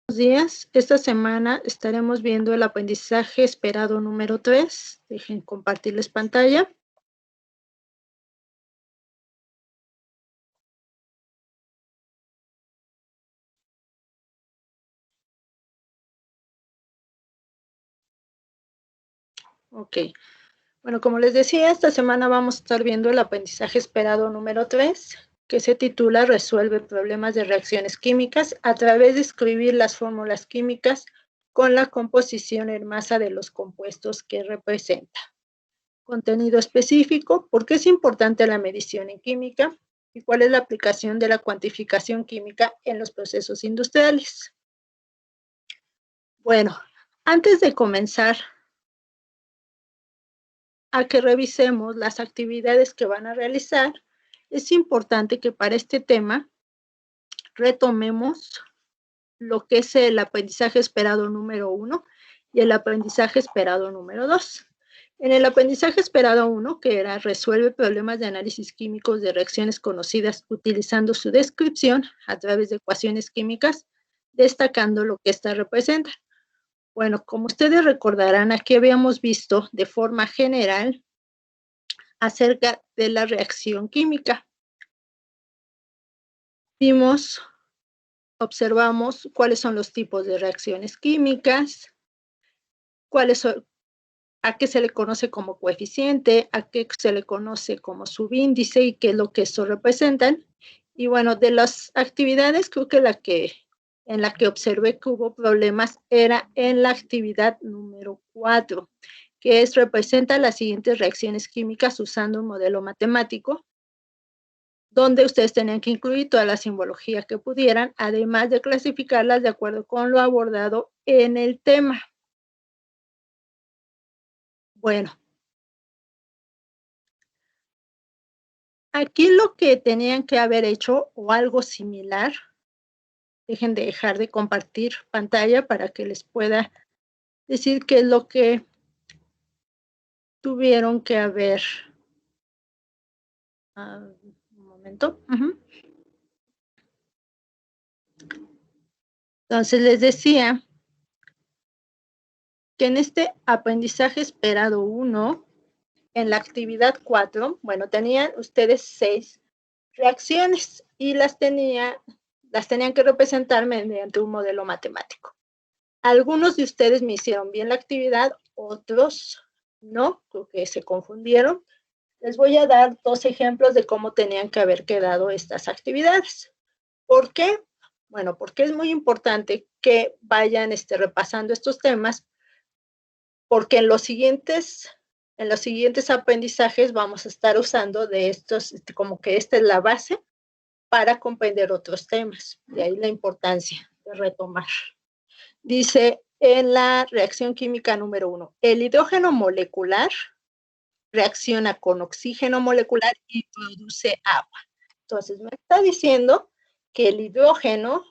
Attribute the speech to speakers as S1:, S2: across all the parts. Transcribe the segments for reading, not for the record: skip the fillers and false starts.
S1: Buenos días. Esta semana estaremos viendo el aprendizaje esperado número 3. Dejen compartirles pantalla. Ok. Bueno, como les decía, esta semana vamos a estar viendo el aprendizaje esperado número 3, que se titula Resuelve problemas de reacciones químicas a través de escribir las fórmulas químicas con la composición en masa de los compuestos que representa. Contenido específico, ¿por qué es importante la medición en química? ¿Y cuál es la aplicación de la cuantificación química en los procesos industriales? Bueno, antes de comenzar a que revisemos las actividades que van a realizar, es importante que para este tema retomemos lo que es el aprendizaje esperado número 1 y el aprendizaje esperado número 2. En el aprendizaje esperado 1, que era resuelve problemas de análisis químicos de reacciones conocidas utilizando su descripción a través de ecuaciones químicas, destacando lo que ésta representa. Bueno, como ustedes recordarán, aquí habíamos visto de forma general acerca de la reacción química. Observamos cuáles son los tipos de reacciones químicas, cuáles son, a qué se le conoce como coeficiente, a qué se le conoce como subíndice y qué es lo que eso representan. Y bueno, de las actividades, creo que en la que observé que hubo problemas era en la actividad número 4, que es representa las siguientes reacciones químicas usando un modelo matemático, donde ustedes tenían que incluir toda la simbología que pudieran, además de clasificarlas de acuerdo con lo abordado en el tema. Bueno, aquí lo que tenían que haber hecho o algo similar, dejen de dejar de compartir pantalla para que les pueda decir qué es lo que tuvieron que haber. Un momento. Entonces les decía que en este aprendizaje esperado 1, en la actividad 4, bueno, tenían ustedes 6 reacciones y las tenían que representar mediante un modelo matemático. Algunos de ustedes me hicieron bien la actividad, otros no, creo que se confundieron. Les voy a dar 2 ejemplos de cómo tenían que haber quedado estas actividades. ¿Por qué? Bueno, porque es muy importante que vayan repasando estos temas, porque en los siguientes aprendizajes vamos a estar usando de estos, como que esta es la base para comprender otros temas. De ahí la importancia de retomar. Dice en la reacción química número 1, el hidrógeno molecular reacciona con oxígeno molecular y produce agua. Entonces me está diciendo que el hidrógeno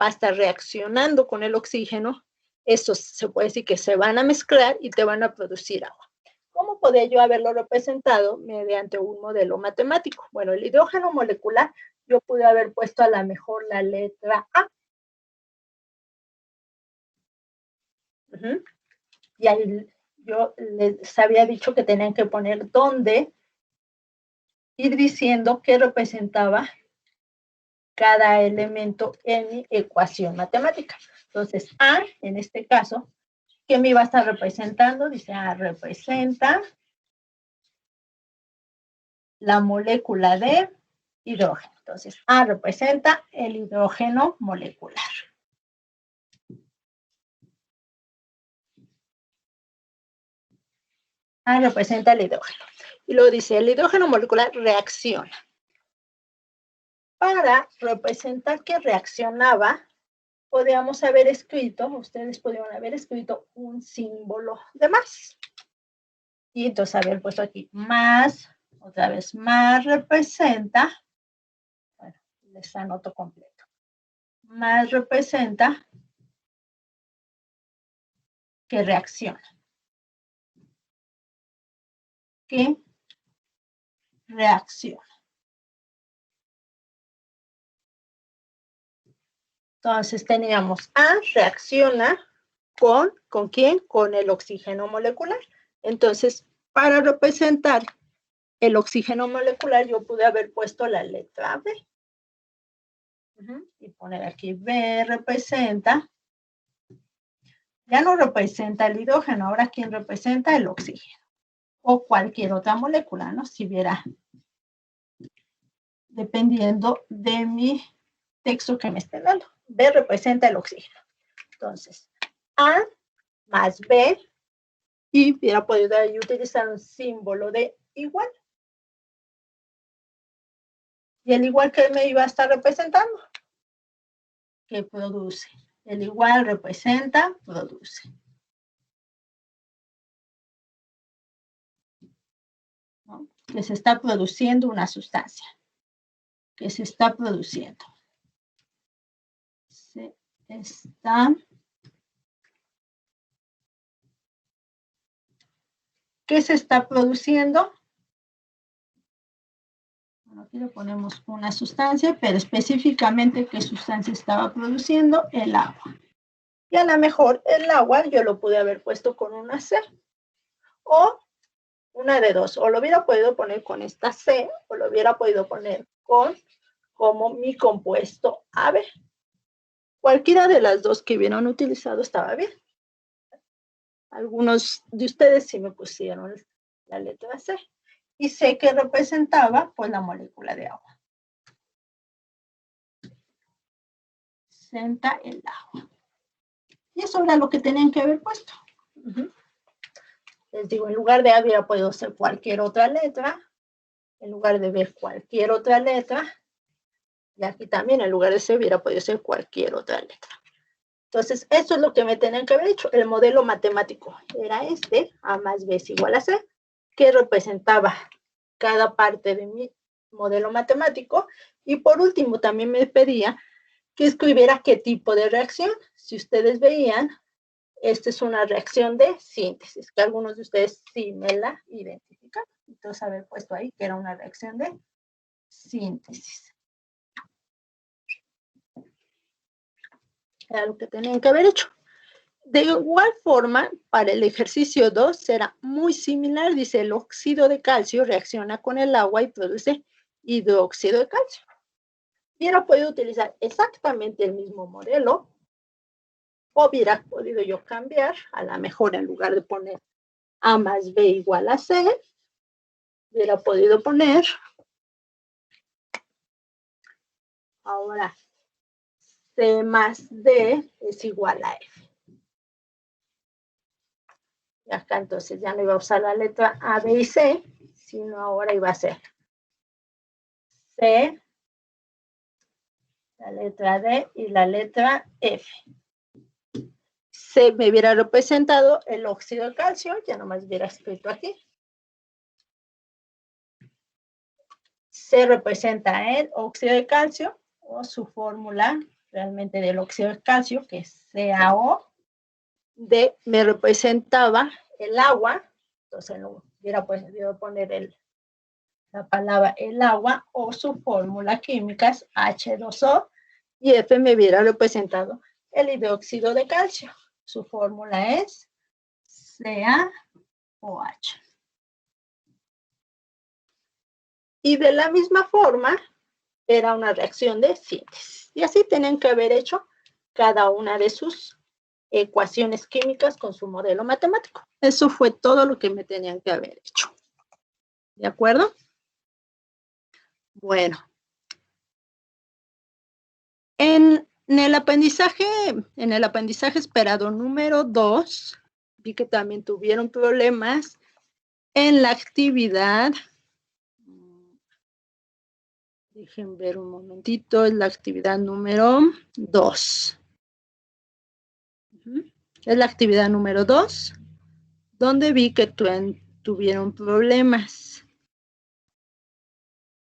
S1: va a estar reaccionando con el oxígeno. Estos se puede decir que se van a mezclar y te van a producir agua. ¿Cómo podría yo haberlo representado? Mediante un modelo matemático. Bueno, el hidrógeno molecular, yo pude haber puesto a lo mejor la letra A. Y ahí yo les había dicho que tenían que poner dónde, ir diciendo qué representaba cada elemento en mi ecuación matemática. Entonces, A, en este caso, ¿qué me iba a estar representando? Dice, A representa la molécula de hidrógeno. Entonces, A representa el hidrógeno molecular. A representa el hidrógeno. Y luego dice, el hidrógeno molecular reacciona. Para representar que reaccionaba, podríamos haber escrito, ustedes podrían haber escrito un símbolo de más. Y entonces haber puesto aquí más, otra vez más representa, bueno, les anoto completo, más representa que reacciona. Que reacciona. Entonces teníamos A reacciona ¿con quién? Con el oxígeno molecular. Entonces, para representar el oxígeno molecular, yo pude haber puesto la letra B. Y poner aquí B representa, ya no representa el hidrógeno, ahora ¿quién representa? El oxígeno. O cualquier otra molécula, ¿no? Si viera, dependiendo de mi texto que me esté dando. B representa el oxígeno. Entonces, A más B, y hubiera podido ahí utilizar un símbolo de igual. Y el igual que me iba a estar representando, que produce. El igual representa, produce. ¿No? Que se está produciendo una sustancia. Que se está produciendo. Se está. ¿Qué se está produciendo? Bueno, aquí le ponemos una sustancia, pero específicamente qué sustancia estaba produciendo, el agua. Y a lo mejor el agua yo lo pude haber puesto con una C. O una de dos. O lo hubiera podido poner con esta C, o lo hubiera podido poner como mi compuesto AB. Cualquiera de las dos que hubieran utilizado estaba bien. Algunos de ustedes sí me pusieron la letra C. Y C que representaba pues la molécula de agua. Representa el agua. Y eso era lo que tenían que haber puesto. Les digo, en lugar de A hubiera podido ser cualquier otra letra. En lugar de B, cualquier otra letra. Y aquí también, en lugar de C, hubiera podido ser cualquier otra letra. Entonces, eso es lo que me tenían que haber hecho. El modelo matemático era este, A más B es igual a C, que representaba cada parte de mi modelo matemático. Y por último, también me pedía que escribiera qué tipo de reacción. Si ustedes veían, esta es una reacción de síntesis, que algunos de ustedes sí me la identifican. Entonces, haber puesto ahí que era una reacción de síntesis. Era lo que tenían que haber hecho. De igual forma, para el ejercicio 2 será muy similar. Dice, el óxido de calcio reacciona con el agua y produce hidróxido de calcio. Hubiera podido utilizar exactamente el mismo modelo, o hubiera podido yo cambiar, a lo mejor en lugar de poner A más B igual a C, hubiera podido poner, ahora, C más D es igual a F. Y acá entonces ya no iba a usar la letra A, B y C, sino ahora iba a ser C, la letra D y la letra F. C me hubiera representado el óxido de calcio, ya nomás hubiera escrito aquí. C representa el óxido de calcio, o su fórmula realmente del óxido de calcio, que es CaO. D me representaba el agua, entonces no hubiera podido poner la palabra el agua, o su fórmula química es H2O, y F me hubiera representado el hidróxido de calcio. Su fórmula es CaOH. Y de la misma forma, era una reacción de síntesis. Y así tenían que haber hecho cada una de sus ecuaciones químicas con su modelo matemático. Eso fue todo lo que me tenían que haber hecho. ¿De acuerdo? Bueno. En el aprendizaje esperado número 2, vi que también tuvieron problemas en la actividad. Dejen ver un momentito, es la actividad número 2. Es la actividad número 2, donde vi que tuvieron problemas.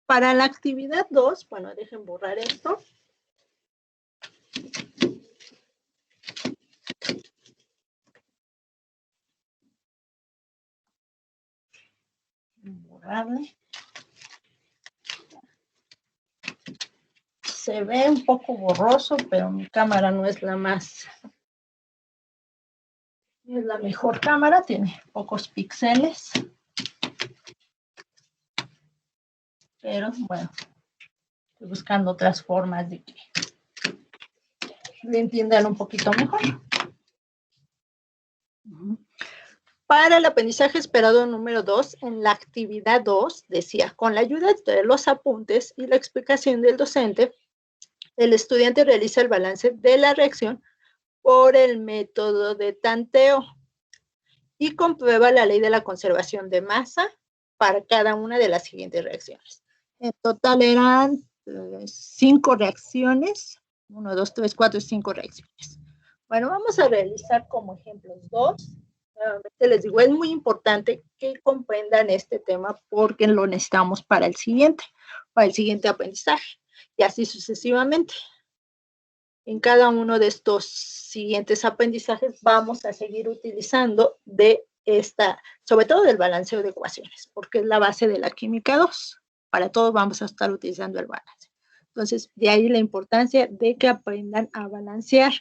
S1: Para la actividad 2, bueno, dejen borrar esto. Borrarle. se ve un poco borroso, pero mi cámara no es la más... Es la mejor cámara, tiene pocos píxeles. Pero bueno, estoy buscando otras formas de que le entiendan un poquito mejor. Para el aprendizaje esperado número 2, en la actividad 2, decía, con la ayuda de los apuntes y la explicación del docente, el estudiante realiza el balance de la reacción por el método de tanteo y comprueba la ley de la conservación de masa para cada una de las siguientes reacciones. En total eran 5 reacciones, 1, 2, 3, 4 y 5 reacciones. Bueno, vamos a realizar como ejemplos 2. Nuevamente les digo, es muy importante que comprendan este tema porque lo necesitamos para el siguiente aprendizaje y así sucesivamente. En cada uno de estos siguientes aprendizajes vamos a seguir utilizando sobre todo del balanceo de ecuaciones, porque es la base de la química 2. Para todos vamos a estar utilizando el balance. Entonces, de ahí la importancia de que aprendan a balancear.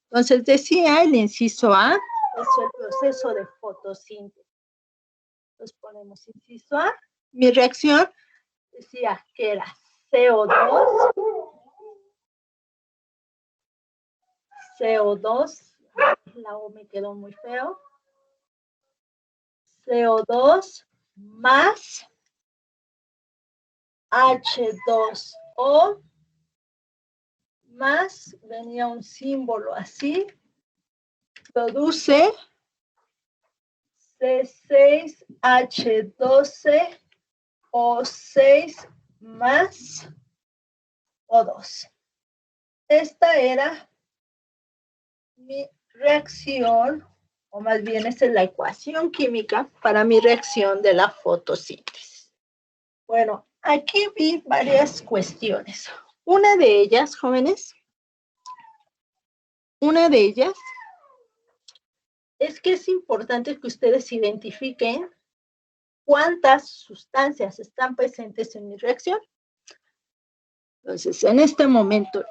S1: Entonces, decía el inciso A, es el proceso de fotosíntesis. Entonces, ponemos inciso A. Mi reacción decía que era CO2, la O me quedó muy feo, CO2 más H2O más, venía un símbolo así, produce C6H12O6 más O2. Esta era mi reacción, o más bien esta es la ecuación química para mi reacción de la fotosíntesis. Bueno, aquí vi varias cuestiones. Una de ellas, jóvenes, es que es importante que ustedes identifiquen cuántas sustancias están presentes en mi reacción. Entonces, en este momento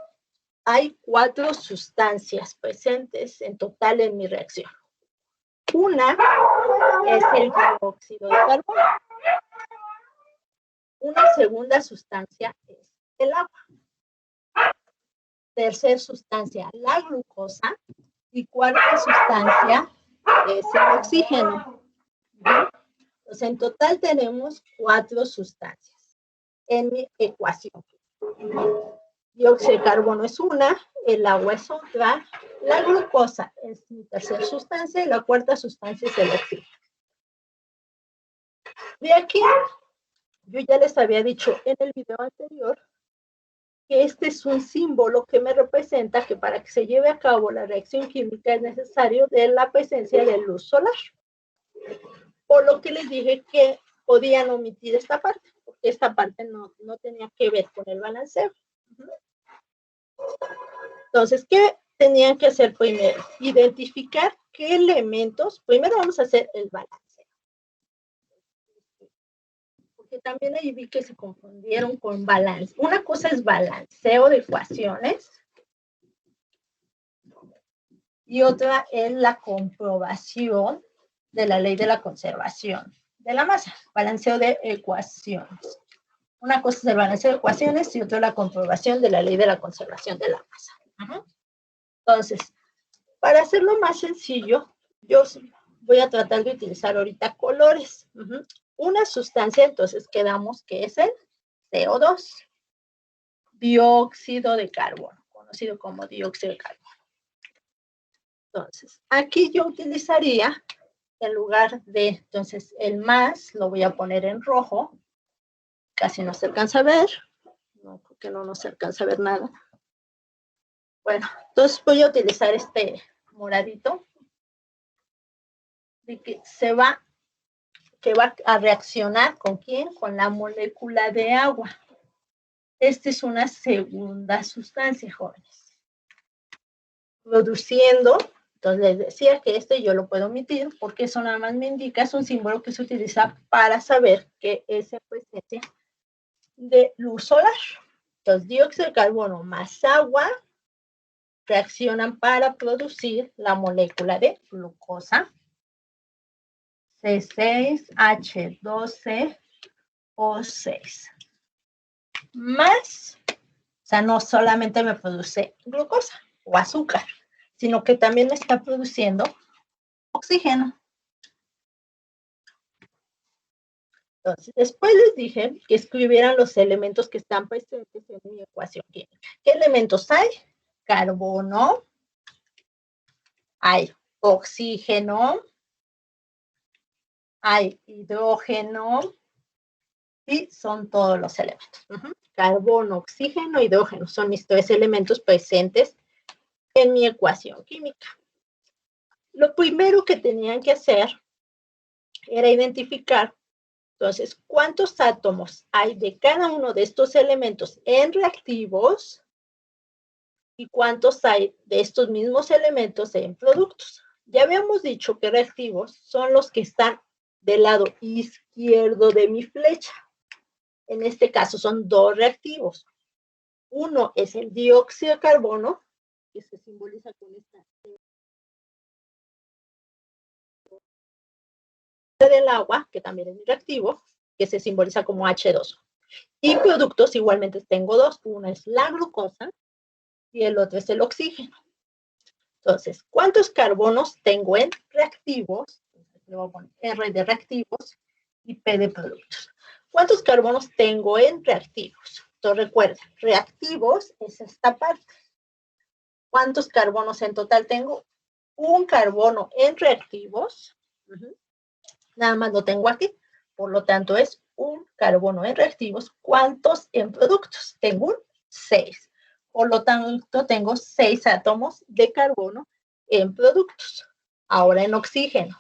S1: hay 4 sustancias presentes en total en mi reacción. Una es el dióxido de carbono. Una segunda sustancia es el agua. Tercera sustancia, la glucosa. Y cuarta sustancia es el oxígeno. Entonces, en total tenemos 4 sustancias en mi ecuación. Dióxido de carbono es una, el agua es otra, la glucosa es mi tercera sustancia y la cuarta sustancia es el oxígeno. De aquí, yo ya les había dicho en el video anterior que este es un símbolo que me representa que para que se lleve a cabo la reacción química es necesario de la presencia de luz solar. Por lo que les dije que podían omitir esta parte, porque esta parte no tenía que ver con el balanceo. Entonces, ¿qué tenían que hacer primero? Identificar qué elementos. Primero vamos a hacer el balanceo. Porque también ahí vi que se confundieron con balance. Una cosa es balanceo de ecuaciones y otra es la comprobación de la ley de la conservación de la masa. Balanceo de ecuaciones. Una cosa es el balanceo de ecuaciones y otra la comprobación de la ley de la conservación de la masa. Entonces, para hacerlo más sencillo, yo voy a tratar de utilizar ahorita colores. Una sustancia, entonces, quedamos que es el CO2, dióxido de carbono, conocido como dióxido de carbono. Entonces, aquí yo utilizaría, en lugar de, entonces, el más, lo voy a poner en rojo. Casi no se alcanza a ver. No, porque no se alcanza a ver nada. Bueno, entonces voy a utilizar este moradito. De que va a reaccionar ¿con quién? Con la molécula de agua. Esta es una segunda sustancia, jóvenes. Produciendo, entonces les decía que este yo lo puedo omitir porque eso nada más me indica, es un símbolo que se utiliza para saber que es en presencia de luz solar. Entonces, dióxido de carbono más agua reaccionan para producir la molécula de glucosa. C6H12O6. Más, o sea, no solamente me produce glucosa o azúcar, sino que también me está produciendo oxígeno. Entonces, después les dije que escribieran los elementos que están presentes en mi ecuación química. ¿Qué elementos hay? Carbono, hay oxígeno, hay hidrógeno y son todos los elementos. Carbono, oxígeno, hidrógeno son mis 3 elementos presentes en mi ecuación química. Lo primero que tenían que hacer era identificar, entonces, cuántos átomos hay de cada uno de estos elementos en reactivos y cuántos hay de estos mismos elementos en productos. Ya habíamos dicho que reactivos son los que están del lado izquierdo de mi flecha. En este caso son 2 reactivos. Uno es el dióxido de carbono, que se simboliza con esta del agua, que también es mi reactivo, que se simboliza como H2O. Y productos igualmente tengo 2. Uno es la glucosa y el otro es el oxígeno. Entonces, ¿cuántos carbonos tengo en reactivos? Le voy a poner R de reactivos y P de productos. ¿Cuántos carbonos tengo en reactivos? Entonces, recuerden, reactivos es esta parte. ¿Cuántos carbonos en total tengo? Un carbono en reactivos. Nada más lo tengo aquí. Por lo tanto, es un carbono en reactivos. ¿Cuántos en productos? Tengo 6. Por lo tanto, tengo 6 átomos de carbono en productos. Ahora en oxígeno.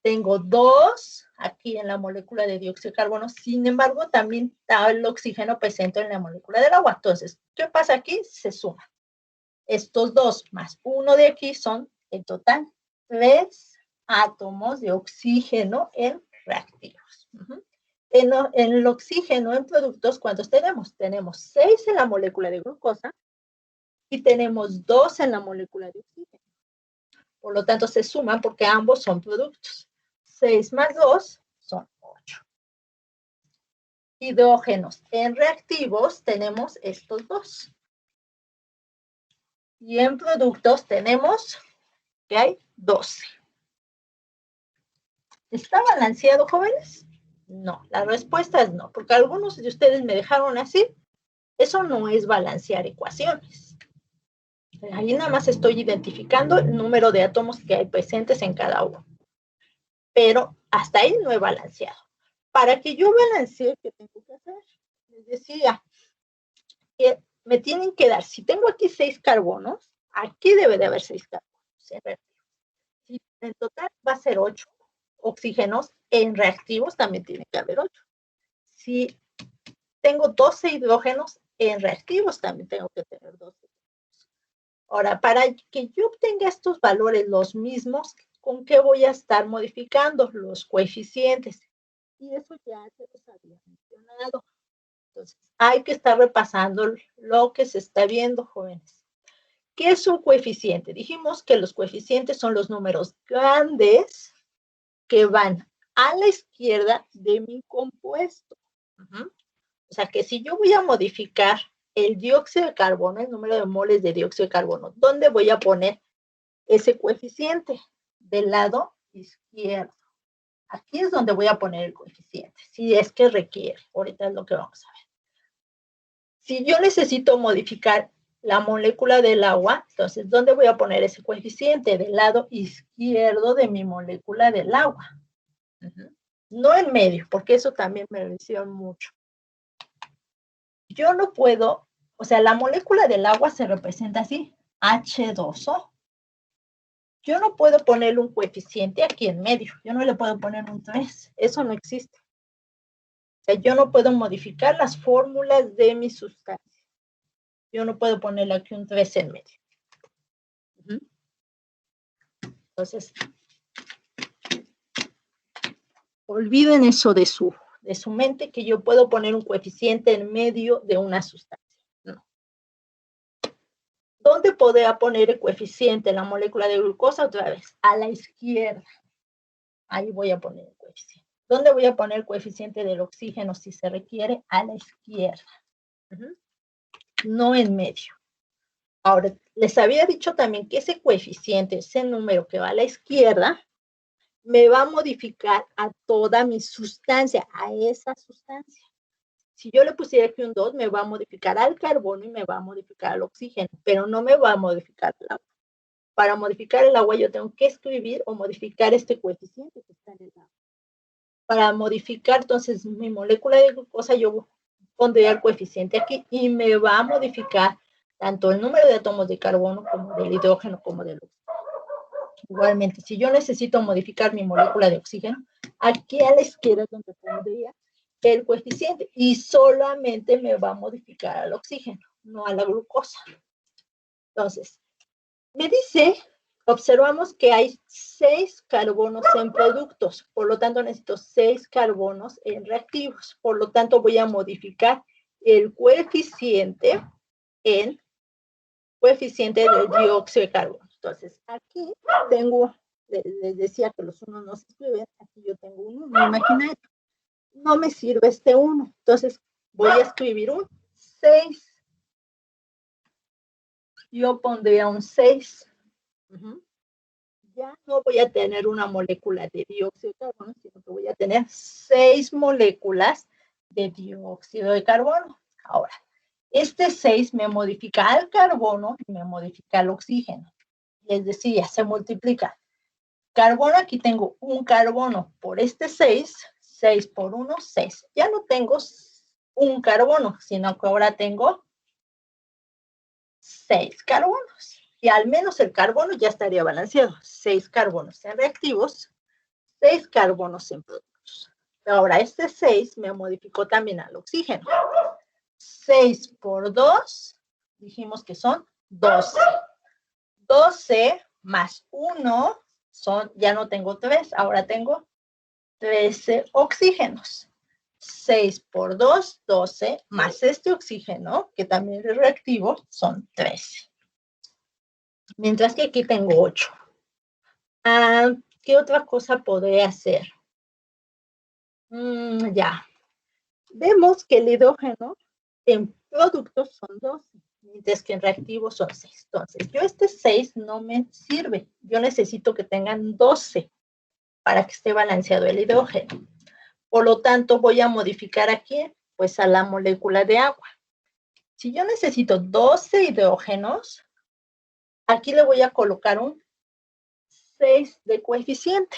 S1: Tengo 2 aquí en la molécula de dióxido de carbono. Sin embargo, también está el oxígeno presente en la molécula del agua. Entonces, ¿qué pasa aquí? Se suma. Estos 2 más 1 de aquí son, en total, 3 átomos de oxígeno en reactivos. En el oxígeno en productos, ¿cuántos tenemos? Tenemos 6 en la molécula de glucosa y tenemos 2 en la molécula de oxígeno. Por lo tanto, se suman porque ambos son productos. 6 más 2 son 8. Hidrógenos en reactivos tenemos estos 2. Y en productos tenemos que hay 12. ¿Está balanceado, jóvenes? No, la respuesta es no, porque algunos de ustedes me dejaron así. Eso no es balancear ecuaciones. Ahí nada más estoy identificando el número de átomos que hay presentes en cada uno. Pero hasta ahí no he balanceado. Para que yo balancee, ¿qué tengo que hacer? Les decía que me tienen que dar, si tengo aquí 6 carbonos, aquí debe de haber 6 carbonos. Si en total va a ser 8 oxígenos, en reactivos también tiene que haber 8. Si tengo 12 hidrógenos, en reactivos también tengo que tener 12. Ahora, para que yo obtenga estos valores los mismos, ¿con qué voy a estar modificando? Los coeficientes. Y eso ya se los había mencionado. Entonces, hay que estar repasando lo que se está viendo, jóvenes. ¿Qué es un coeficiente? Dijimos que los coeficientes son los números grandes que van a la izquierda de mi compuesto. O sea, que si yo voy a modificar el dióxido de carbono, el número de moles de dióxido de carbono, ¿dónde voy a poner ese coeficiente? Del lado izquierdo. Aquí es donde voy a poner el coeficiente, si es que requiere. Ahorita es lo que vamos a ver. Si yo necesito modificar la molécula del agua, entonces, ¿dónde voy a poner ese coeficiente? Del lado izquierdo de mi molécula del agua. No en medio, porque eso también me lo hicieron mucho. Yo no puedo, o sea, la molécula del agua se representa así, H2O. Yo no puedo ponerle un coeficiente aquí en medio. Yo no le puedo poner un 3. Eso no existe. O sea, yo no puedo modificar las fórmulas de mi sustancia. Yo no puedo ponerle aquí un 3 en medio. Entonces, olviden eso de su mente, que yo puedo poner un coeficiente en medio de una sustancia. podría poner el coeficiente en la molécula de glucosa otra vez, a la izquierda. Ahí voy a poner el coeficiente. ¿Dónde voy a poner el coeficiente del oxígeno si se requiere? A la izquierda. No en medio. Ahora, les había dicho también que ese coeficiente, ese número que va a la izquierda, me va a modificar a toda mi sustancia, a esa sustancia. Si yo le pusiera aquí un 2, me va a modificar al carbono y me va a modificar al oxígeno, pero no me va a modificar el agua. Para modificar el agua yo tengo que escribir o modificar este coeficiente que está en el agua. Para modificar entonces mi molécula de glucosa, yo pondría el coeficiente aquí y me va a modificar tanto el número de átomos de carbono como del hidrógeno como del oxígeno. Igualmente, si yo necesito modificar mi molécula de oxígeno, aquí a la izquierda es donde pondría el coeficiente y solamente me va a modificar al oxígeno, no a la glucosa. Entonces, me dice, observamos que hay 6 carbonos en productos, por lo tanto necesito 6 carbonos en reactivos, por lo tanto voy a modificar el coeficiente en coeficiente del dióxido de carbono. Entonces, aquí tengo, les decía que los unos no se escriben, aquí yo tengo un 1 imaginario. No me sirve este 1, entonces voy a escribir un 6. Yo pondría un 6. Ya no voy a tener una molécula de dióxido de carbono, sino que voy a tener 6 moléculas de dióxido de carbono. Ahora, este 6 me modifica al carbono y me modifica al oxígeno. Les decía, se multiplica. Carbono, aquí tengo un carbono por este 6, 6 por 1, 6. Ya no tengo un carbono, sino que ahora tengo 6 carbonos. Y al menos el carbono ya estaría balanceado. 6 carbonos en reactivos, 6 carbonos en productos. Ahora, este 6 me modificó también al oxígeno. 6 por 2, dijimos que son 12. 12 más 1 son, ya no tengo 3, ahora tengo 13 oxígenos. 6 por 2, 12, más este oxígeno, que también es reactivo, son 13. Mientras que aquí tengo 8. ¿Qué otra cosa podré hacer? Ya. Vemos que el hidrógeno en productos son 12, mientras que en reactivos son 6. Entonces, yo este 6 no me sirve. Yo necesito que tengan 12 para que esté balanceado el hidrógeno. Por lo tanto, voy a modificar aquí, pues a la molécula de agua. Si yo necesito 12 hidrógenos, aquí le voy a colocar un 6 de coeficiente,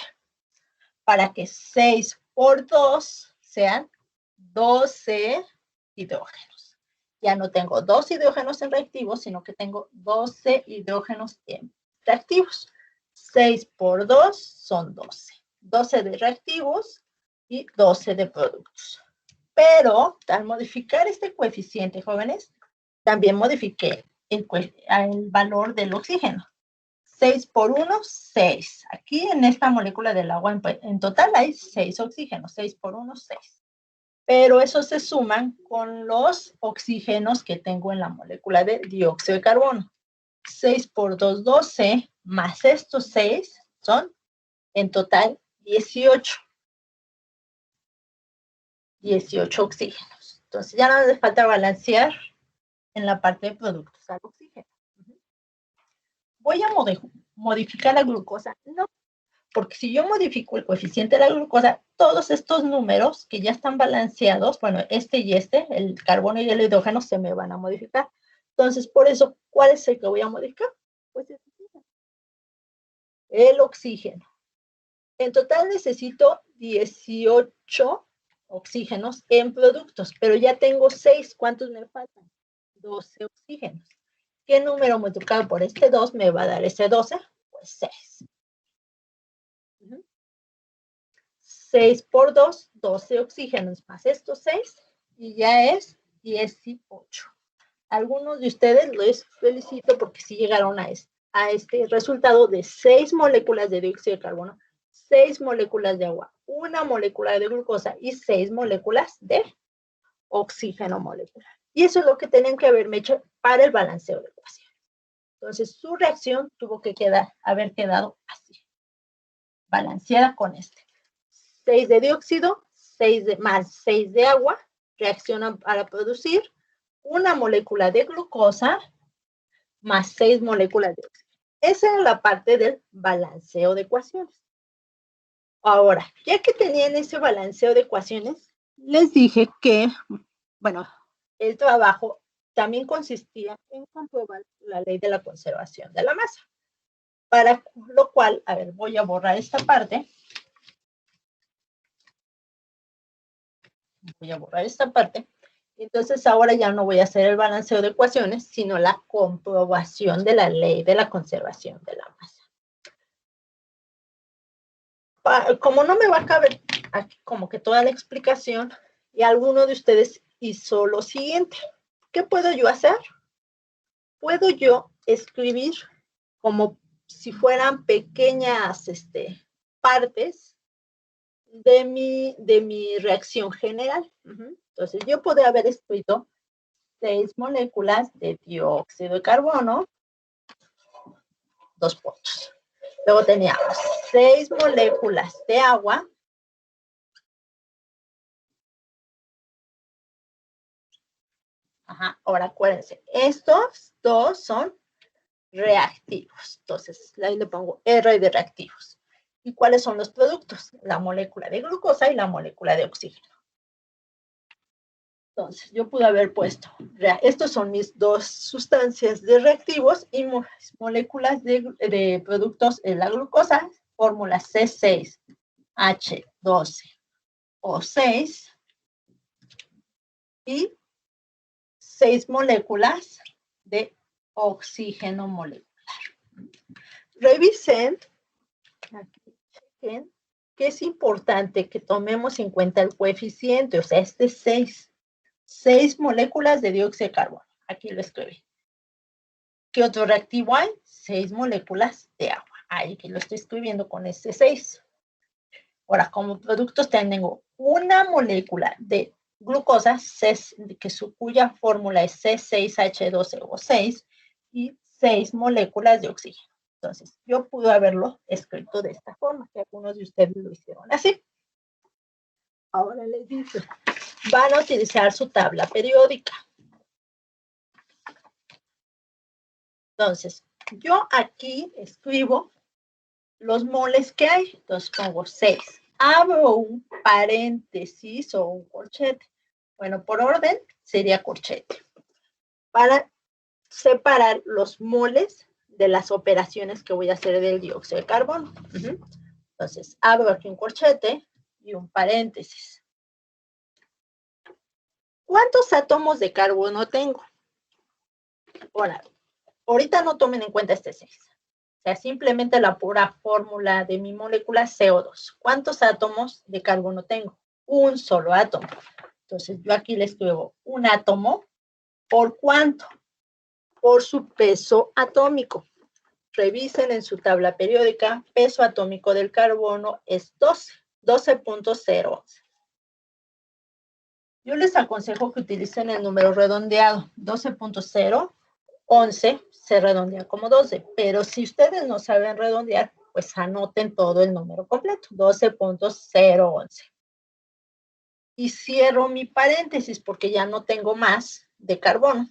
S1: para que 6 por 2 sean 12 hidrógenos. Ya no tengo 2 hidrógenos en reactivos, sino que tengo 12 hidrógenos en reactivos. 6 por 2 son 12. 12 de reactivos y 12 de productos. Pero al modificar este coeficiente, jóvenes, también modifiqué el valor del oxígeno. 6 por 1, 6. Aquí en esta molécula del agua en total hay 6 oxígenos. 6 por 1, 6. Pero esos se suman con los oxígenos que tengo en la molécula de dióxido de carbono. 6 por 2, 12, más estos 6 son en total 18. 18 oxígenos. Entonces ya no les falta balancear en la parte de productos al oxígeno. ¿Voy a modificar la glucosa? No, porque si yo modifico el coeficiente de la glucosa, todos estos números que ya están balanceados, bueno, este y este, el carbono y el hidrógeno, se me van a modificar. Entonces, por eso, ¿cuál es el que voy a modificar? Pues el oxígeno. En total necesito 18 oxígenos en productos, pero ya tengo 6. ¿Cuántos me faltan? 12 oxígenos. ¿Qué número multiplicado por este 2 me va a dar ese 12? Pues 6. 6 por 2, 12 oxígenos más estos 6, y ya es 18. Algunos de ustedes les felicito porque sí llegaron a este resultado de 6 moléculas de dióxido de carbono, 6 moléculas de agua, 1 molécula de glucosa y 6 moléculas de oxígeno molecular. Y eso es lo que tenían que haberme hecho para el balanceo de ecuaciones. Entonces, su reacción tuvo que haber quedado así, balanceada con este. 6 de dióxido, más 6 de agua, reaccionan para producir una molécula de glucosa más 6 moléculas de oxígeno. Esa es la parte del balanceo de ecuaciones. Ahora, ya que tenían ese balanceo de ecuaciones, les dije que, bueno, el trabajo también consistía en comprobar la ley de la conservación de la masa. Para lo cual, a ver, voy a borrar esta parte. Voy a borrar esta parte. Entonces, ahora ya no voy a hacer el balanceo de ecuaciones, sino la comprobación de la ley de la conservación de la masa. Como no me va a caber aquí como que toda la explicación, y alguno de ustedes hizo lo siguiente. ¿Qué puedo yo hacer? Puedo yo escribir como si fueran pequeñas partes de mi reacción general. Entonces, yo podría haber escrito 6 moléculas de dióxido de carbono, 2 puntos. Luego teníamos 6 moléculas de agua, ahora acuérdense, estos dos son reactivos. Entonces, ahí le pongo R de reactivos. ¿Y cuáles son los productos? La molécula de glucosa y la molécula de oxígeno. Entonces, yo pude haber puesto, estos son mis dos sustancias de reactivos y moléculas de productos en la glucosa, fórmula C6H12O6 y 6 moléculas de oxígeno molecular. Revisen, aquí chequen, que es importante que tomemos en cuenta el coeficiente, o sea, este 6 moléculas de dióxido de carbono. Aquí lo escribí. ¿Qué otro reactivo hay? 6 moléculas de agua. Aquí lo estoy escribiendo con este 6. Ahora, como productos tengo una molécula de glucosa, cuya fórmula es C6H12O6 y 6 moléculas de oxígeno. Entonces, yo pude haberlo escrito de esta forma, que algunos de ustedes lo hicieron así. Ahora les digo, van a utilizar su tabla periódica. Entonces, yo aquí escribo los moles que hay. Entonces pongo 6. Abro un paréntesis o un corchete. Bueno, por orden sería corchete. Para separar los moles de las operaciones que voy a hacer del dióxido de carbono. Entonces, abro aquí un corchete y un paréntesis. ¿Cuántos átomos de carbono tengo? Ahora, ahorita no tomen en cuenta este 6. O sea, simplemente la pura fórmula de mi molécula CO2. ¿Cuántos átomos de carbono tengo? Un solo átomo. Entonces, yo aquí le escribo un átomo. ¿Por cuánto? Por su peso atómico. Revisen en su tabla periódica, peso atómico del carbono es 12.011. Yo les aconsejo que utilicen el número redondeado, 12.011 se redondea como 12, pero si ustedes no saben redondear, pues anoten todo el número completo, 12.011. Y cierro mi paréntesis porque ya no tengo más de carbono.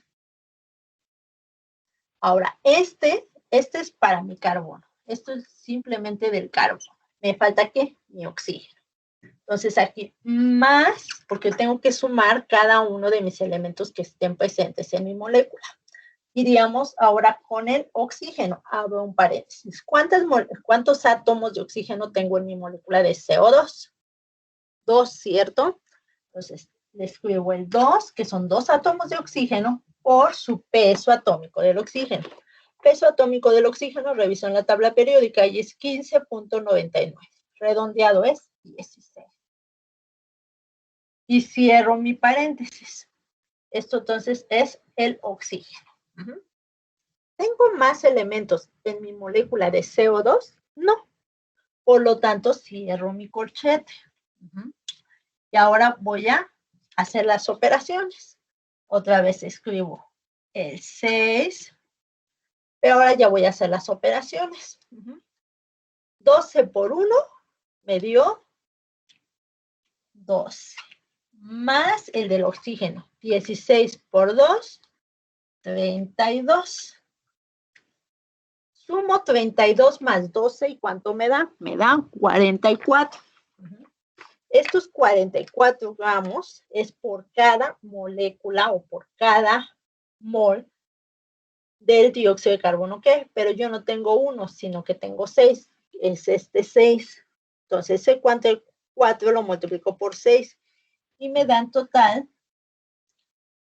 S1: Ahora, este es para mi carbono. Esto es simplemente del carbono. Me falta, ¿qué? Mi oxígeno. Entonces aquí más, porque tengo que sumar cada uno de mis elementos que estén presentes en mi molécula. Iríamos ahora con el oxígeno. Abro un paréntesis. ¿Cuántos átomos de oxígeno tengo en mi molécula de CO2? 2, ¿cierto? Entonces, le escribo el 2, que son 2 átomos de oxígeno, por su peso atómico del oxígeno. Peso atómico del oxígeno, reviso en la tabla periódica, y es 15.99. Redondeado es 16. Y cierro mi paréntesis. Esto entonces es el oxígeno. ¿Tengo más elementos en mi molécula de CO2? No. Por lo tanto, cierro mi corchete. Y ahora voy a hacer las operaciones. Otra vez escribo el 6, Pero ahora ya voy a hacer las operaciones. 12 por 1 me dio 12. Más el del oxígeno. 16 por 2, 32. Sumo 32 más 12, ¿y cuánto me da? Me da 44. Estos 44 gramos es por cada molécula o por cada mol del dióxido de carbono que, pero yo no tengo uno, sino que tengo 6. Es este 6. Entonces ese 4 lo multiplico por 6 y me da en total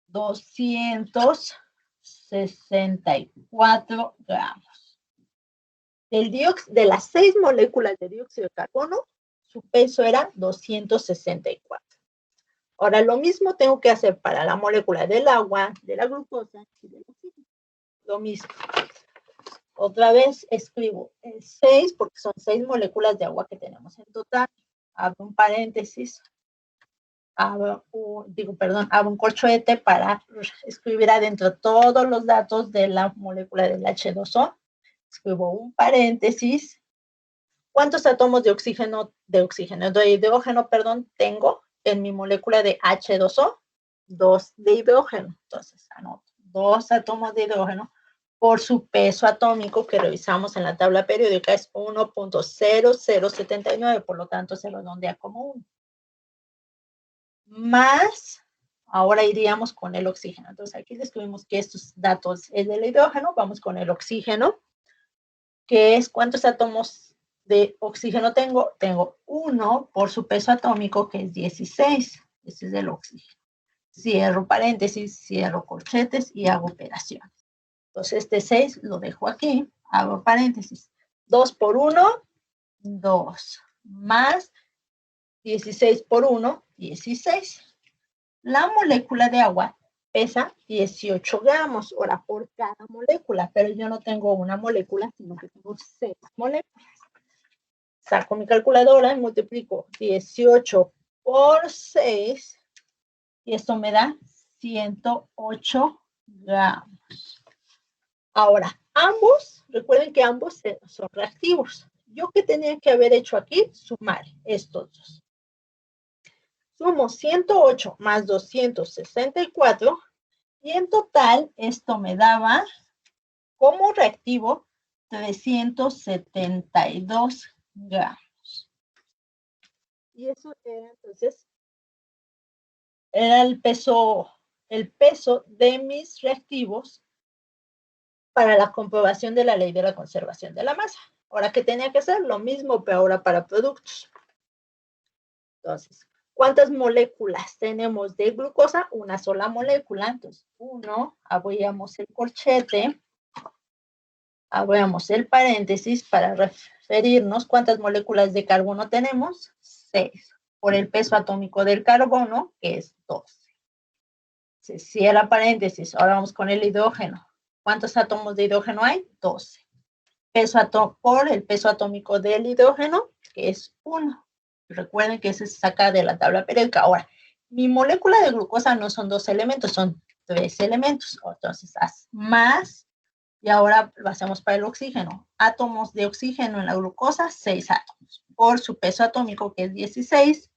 S1: 264 gramos. De las 6 moléculas de dióxido de carbono, su peso era 264. Ahora, lo mismo tengo que hacer para la molécula del agua, de la glucosa y del oxígeno. Lo mismo. Otra vez escribo el 6, porque son 6 moléculas de agua que tenemos en total. Abro un paréntesis. Abro un corchete para escribir adentro todos los datos de la molécula del H2O. Escribo un paréntesis. ¿Cuántos átomos de hidrógeno, tengo en mi molécula de H2O? 2 de hidrógeno. Entonces, anoto 2 átomos de hidrógeno por su peso atómico que revisamos en la tabla periódica es 1.0079, por lo tanto se redondea como 1. Más, ahora iríamos con el oxígeno. Entonces, aquí describimos que estos datos es del hidrógeno, vamos con el oxígeno, que es ¿cuántos átomos de oxígeno tengo? Tengo 1 por su peso atómico, que es 16. Ese es el oxígeno. Cierro paréntesis, cierro corchetes y hago operaciones. Entonces, este 6 lo dejo aquí, hago paréntesis. 2 por 1, 2. Más 16 por 1, 16. La molécula de agua pesa 18 gramos, ahora por cada molécula, pero yo no tengo una molécula, sino que tengo 6 moléculas. Saco mi calculadora y multiplico 18 por 6 y esto me da 108 gramos. Ahora, recuerden que ambos son reactivos. ¿Yo qué tenía que haber hecho aquí? Sumar estos dos. Sumo 108 más 264 y en total esto me daba como reactivo 372 gramos. Y eso era entonces, era el peso de mis reactivos para la comprobación de la ley de la conservación de la masa. Ahora, ¿qué tenía que hacer? Lo mismo, pero ahora para productos. Entonces, ¿cuántas moléculas tenemos de glucosa? Una sola molécula. Entonces, 1, abríamos el corchete, abríamos el paréntesis para referirnos cuántas moléculas de carbono tenemos. 6. Por el peso atómico del carbono, que es 12. Se cierra paréntesis. Ahora vamos con el hidrógeno. ¿Cuántos átomos de hidrógeno hay? 12. Por el peso atómico del hidrógeno, que es 1. Recuerden que ese se saca de la tabla periódica. Ahora, mi molécula de glucosa no son 2 elementos, son 3 elementos. Entonces, haz más. Y ahora lo hacemos para el oxígeno. Átomos de oxígeno en la glucosa, 6 átomos. Por su peso atómico, que es 16,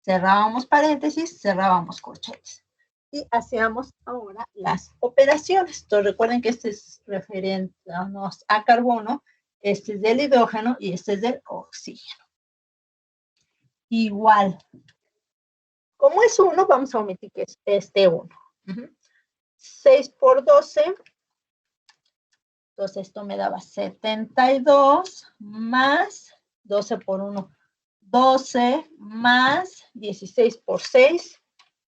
S1: cerrábamos paréntesis, cerrábamos corchetes. Y hacíamos ahora las operaciones. Entonces, recuerden que este es referente a carbono, este es del hidrógeno y este es del oxígeno. Igual. Como es 1, vamos a omitir que es este 1. 6 por 12. Entonces, esto me daba 72 más 12 por 1, 12 más 16 por 6.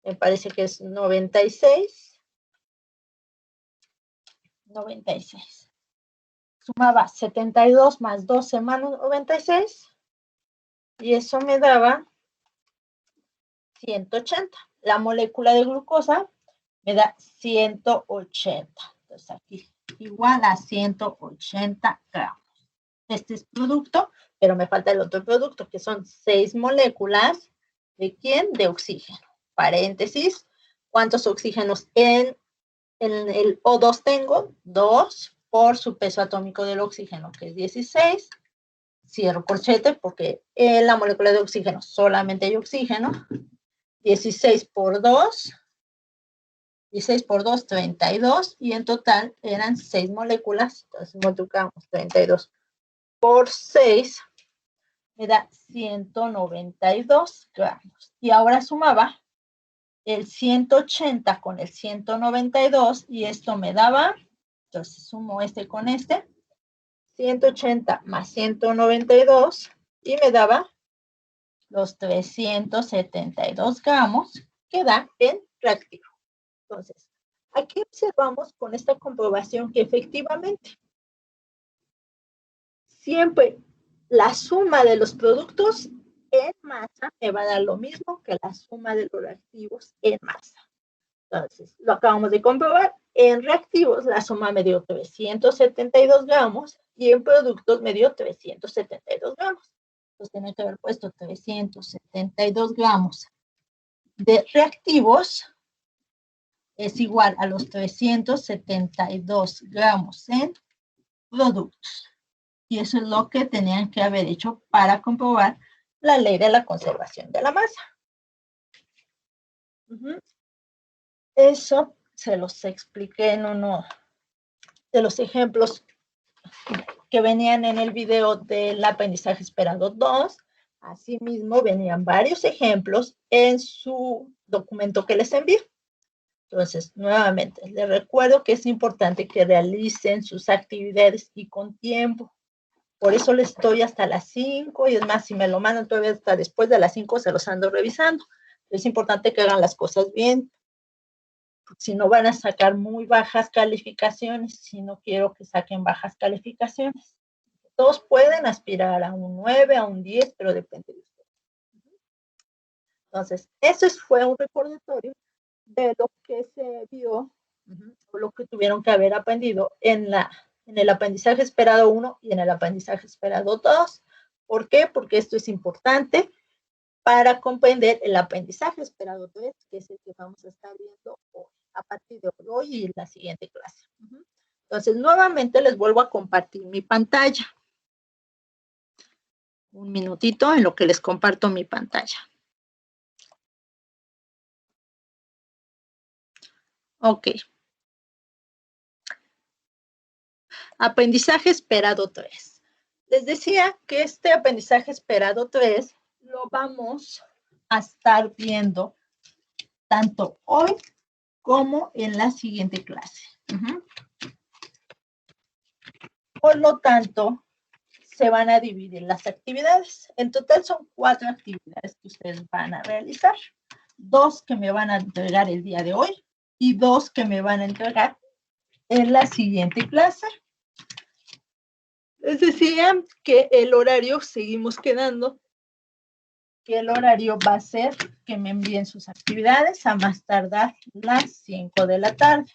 S1: Me parece que es 96. 96. Sumaba 72 más 12 más 96. Y eso me daba 180. La molécula de glucosa me da 180. Entonces aquí igual a 180 gramos. Este es producto, pero me falta el otro producto, que son 6 moléculas. ¿De quién? De oxígeno. Paréntesis. ¿Cuántos oxígenos en el O2 tengo? 2. por su peso atómico del oxígeno, que es 16. Cierro corchete porque en la molécula de oxígeno solamente hay oxígeno. 16 por 2, 32, y en total eran 6 moléculas. Entonces multiplicamos 32 por 6, me da 192 gramos. Y ahora sumaba el 180 con el 192, y esto me daba, entonces sumo este con este, 180 más 192, y me daba los 372 gramos que da en reactivo. Entonces, aquí observamos con esta comprobación que efectivamente siempre la suma de los productos en masa me va a dar lo mismo que la suma de los reactivos en masa. Entonces, lo acabamos de comprobar. En reactivos la suma me dio 372 gramos y en productos me dio 372 gramos. Entonces, tenía que haber puesto 372 gramos de reactivos es igual a los 372 gramos en productos. Y eso es lo que tenían que haber hecho para comprobar la ley de la conservación de la masa. Eso se los expliqué en uno de los ejemplos que venían en el video del aprendizaje esperado 2. Asimismo, venían varios ejemplos en su documento que les envié. Entonces, nuevamente, les recuerdo que es importante que realicen sus actividades y con tiempo. Por eso les estoy hasta las 5, y es más, si me lo mandan todavía hasta después de las 5, se los ando revisando. Es importante que hagan las cosas bien. Si no, van a sacar muy bajas calificaciones, si no quiero que saquen bajas calificaciones. Todos pueden aspirar a un 9, a un 10, pero depende de ustedes. Entonces, eso fue un recordatorio de lo que se vio, o lo que tuvieron que haber aprendido en el aprendizaje esperado 1 y en el aprendizaje esperado 2. ¿Por qué? Porque esto es importante para comprender el aprendizaje esperado 3, que es el que vamos a estar viendo hoy, a partir de hoy y la siguiente clase. Entonces, nuevamente les vuelvo a compartir mi pantalla. Un minutito en lo que les comparto mi pantalla. Ok. Aprendizaje esperado 3. Les decía que este aprendizaje esperado 3 lo vamos a estar viendo tanto hoy como en la siguiente clase. Por lo tanto, se van a dividir las actividades. En total son 4 actividades que ustedes van a realizar. 2 que me van a entregar el día de hoy y 2 que me van a entregar en la siguiente clase. Les decía que el horario, seguimos quedando, que el horario va a ser que me envíen sus actividades a más tardar las 5 de la tarde.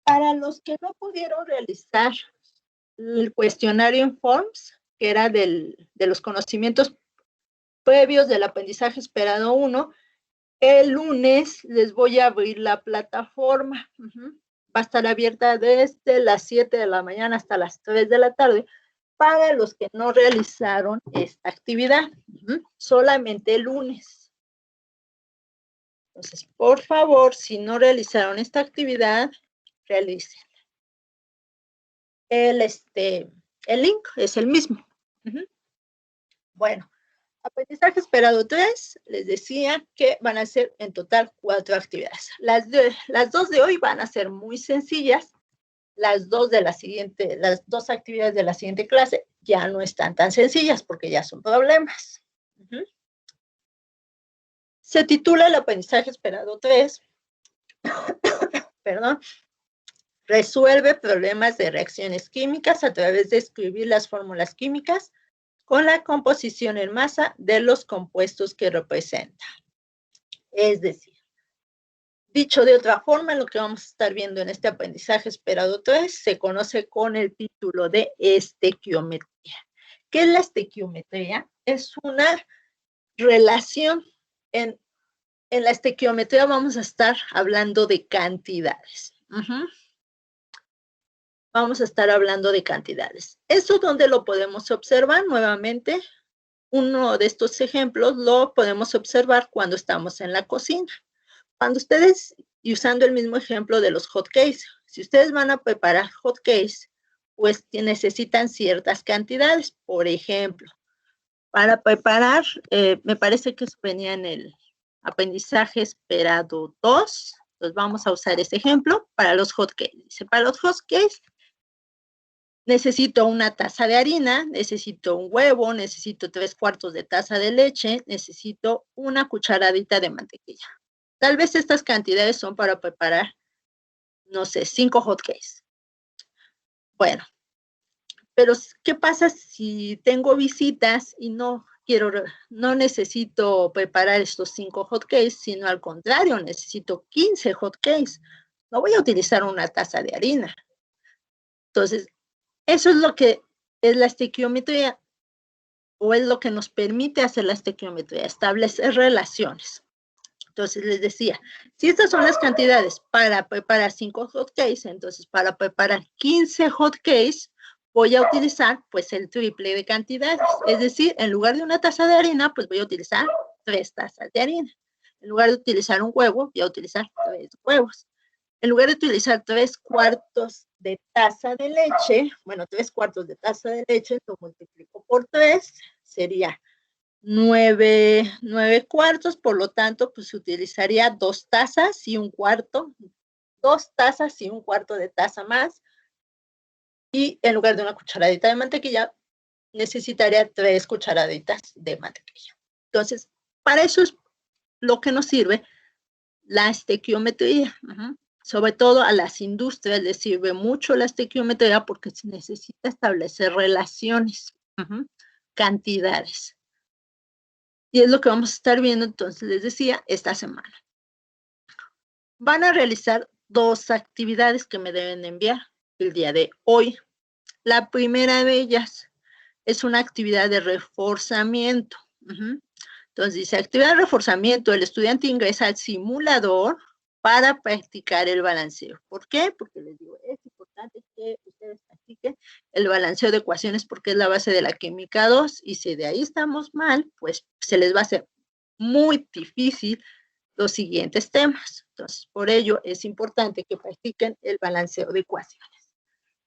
S1: Para los que no pudieron realizar el cuestionario en Forms, que era de los conocimientos previos del aprendizaje esperado 1, el lunes les voy a abrir la plataforma. Va a estar abierta desde las 7 de la mañana hasta las 3 de la tarde para los que no realizaron esta actividad. Solamente el lunes. Entonces, por favor, si no realizaron esta actividad, realicen. El link es el mismo. Bueno, aprendizaje esperado 3, les decía que van a ser en total 4 actividades. Las 2 de hoy van a ser muy sencillas. Las 2 actividades de la siguiente clase ya no están tan sencillas porque ya son problemas. Se titula el aprendizaje esperado 3. Perdón. Resuelve problemas de reacciones químicas a través de escribir las fórmulas químicas con la composición en masa de los compuestos que representa. Es decir, dicho de otra forma, lo que vamos a estar viendo en este aprendizaje esperado 3 se conoce con el título de estequiometría. ¿Qué es la estequiometría? Es una relación. En la estequiometría vamos a estar hablando de cantidades. vamos a estar hablando de cantidades. ¿Eso dónde lo podemos observar? Nuevamente, uno de estos ejemplos lo podemos observar cuando estamos en la cocina. Cuando ustedes, y usando el mismo ejemplo de los hot cakes, si ustedes van a preparar hot cakes, pues necesitan ciertas cantidades. Por ejemplo, para preparar, me parece que eso venía en el aprendizaje esperado 2, entonces vamos a usar ese ejemplo para los hot cakes. Dice, para los hot cakes necesito una taza de harina, necesito un huevo, necesito 3/4 de taza de leche, necesito una cucharadita de mantequilla. Tal vez estas cantidades son para preparar, no sé, 5 hot cakes. Bueno, pero ¿qué pasa si tengo visitas y no necesito preparar estos 5 hot cakes, sino al contrario, necesito 15 hot cakes? No voy a utilizar una taza de harina. Entonces, eso es lo que es la estequiometría, o es lo que nos permite hacer la estequiometría, establecer relaciones. Entonces les decía, si estas son las cantidades para preparar 5 hot cakes, entonces para preparar 15 hot cakes voy a utilizar pues el triple de cantidades. Es decir, en lugar de una taza de harina, pues voy a utilizar 3 tazas de harina. En lugar de utilizar un huevo, voy a utilizar 3 huevos. En lugar de utilizar 3/4 de taza de leche, bueno, 3/4 de taza de leche, lo multiplico por 3, sería 9/4, por lo tanto, pues utilizaría 2 tazas y un cuarto, 2 tazas y un cuarto de taza más, y en lugar de una cucharadita de mantequilla, necesitaría 3 cucharaditas de mantequilla. Entonces, para eso es lo que nos sirve la estequiometría. Sobre todo a las industrias les sirve mucho la estequiometría porque se necesita establecer relaciones, cantidades. Y es lo que vamos a estar viendo, entonces, les decía, esta semana. Van a realizar 2 actividades que me deben enviar el día de hoy. La primera de ellas es una actividad de reforzamiento. Entonces dice, actividad de reforzamiento, el estudiante ingresa al simulador para practicar el balanceo. ¿Por qué? Porque les digo, es importante que ustedes practiquen el balanceo de ecuaciones porque es la base de la química 2 y si de ahí estamos mal, pues se les va a hacer muy difícil los siguientes temas. Entonces, por ello es importante que practiquen el balanceo de ecuaciones.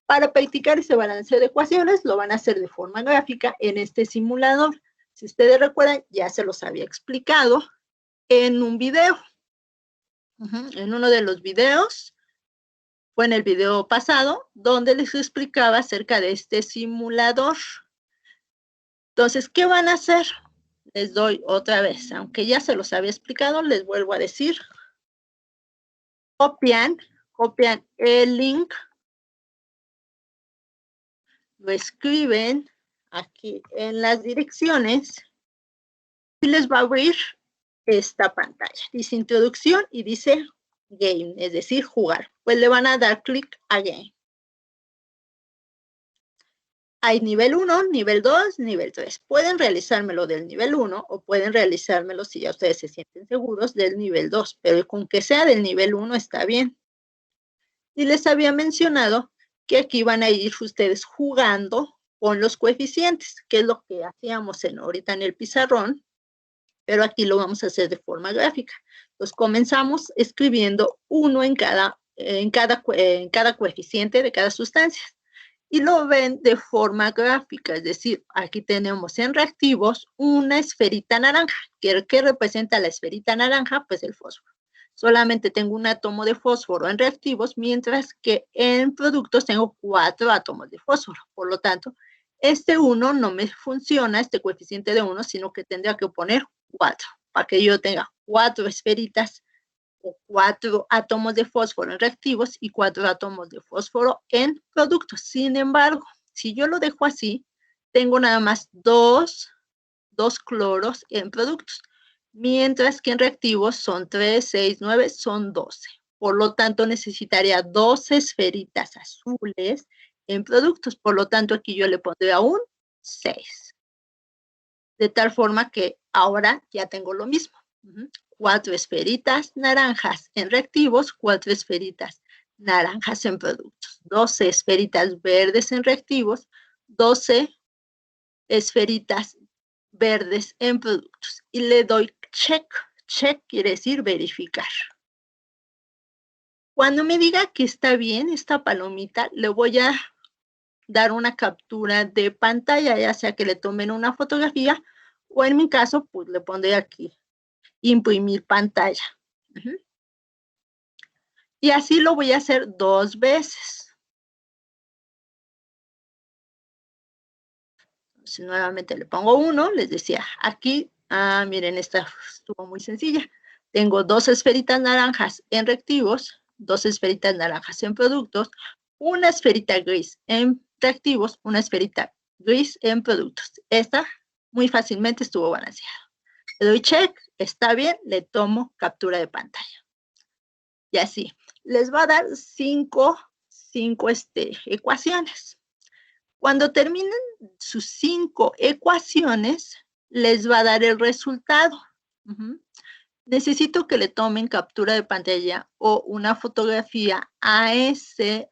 S1: Para practicar ese balanceo de ecuaciones, lo van a hacer de forma gráfica en este simulador. Si ustedes recuerdan, ya se los había explicado en un video. En uno de los videos, fue en el video pasado, donde les explicaba acerca de este simulador. Entonces, ¿qué van a hacer? Les doy otra vez, aunque ya se los había explicado, les vuelvo a decir. Copian el link, lo escriben aquí en las direcciones y les va a abrir esta pantalla. Dice introducción y dice game, es decir, jugar. Pues le van a dar clic a game. Hay nivel 1, nivel 2, nivel 3. Pueden realizármelo del nivel 1 o pueden realizármelo, si ya ustedes se sienten seguros, del nivel 2, pero con que sea del nivel 1 está bien. Y les había mencionado que aquí van a ir ustedes jugando con los coeficientes, que es lo que hacíamos ahorita en el pizarrón, pero aquí lo vamos a hacer de forma gráfica. Entonces comenzamos escribiendo 1 en cada coeficiente de cada sustancia. Y lo ven de forma gráfica, es decir, aquí tenemos en reactivos una esferita naranja. ¿Qué representa la esferita naranja? Pues el fósforo. Solamente tengo un átomo de fósforo en reactivos, mientras que en productos tengo 4 átomos de fósforo. Por lo tanto, este 1 no me funciona, este coeficiente de 1, sino que tendría que poner 4, para que yo tenga 4 esferitas o 4 átomos de fósforo en reactivos y 4 átomos de fósforo en productos. Sin embargo, si yo lo dejo así, tengo nada más 2 cloros en productos, mientras que en reactivos son 3, 6, 9, son 12. Por lo tanto, necesitaría 12 esferitas azules en productos. Por lo tanto, aquí yo le pondría un 6. De tal forma que ahora ya tengo lo mismo. 4 esferitas naranjas en reactivos, 4 esferitas naranjas en productos, 12 esferitas verdes en reactivos, 12 esferitas verdes en productos. Y le doy check. Check quiere decir verificar. Cuando me diga que está bien esta palomita, le voy a dar una captura de pantalla, ya sea que le tomen una fotografía o en mi caso, pues le pondré aquí, imprimir pantalla. Y así lo voy a hacer 2 veces. Entonces, nuevamente le pongo 1, les decía, aquí, miren, esta estuvo muy sencilla. Tengo 2 esferitas naranjas en reactivos, 2 esferitas naranjas en productos, una esferita gris en reactivos, una esferita gris en productos. Esta muy fácilmente estuvo balanceada. Le doy check, está bien, le tomo captura de pantalla. Y así, les va a dar 5 ecuaciones. Cuando terminen sus 5 ecuaciones, les va a dar el resultado. Necesito que le tomen captura de pantalla o una fotografía a ese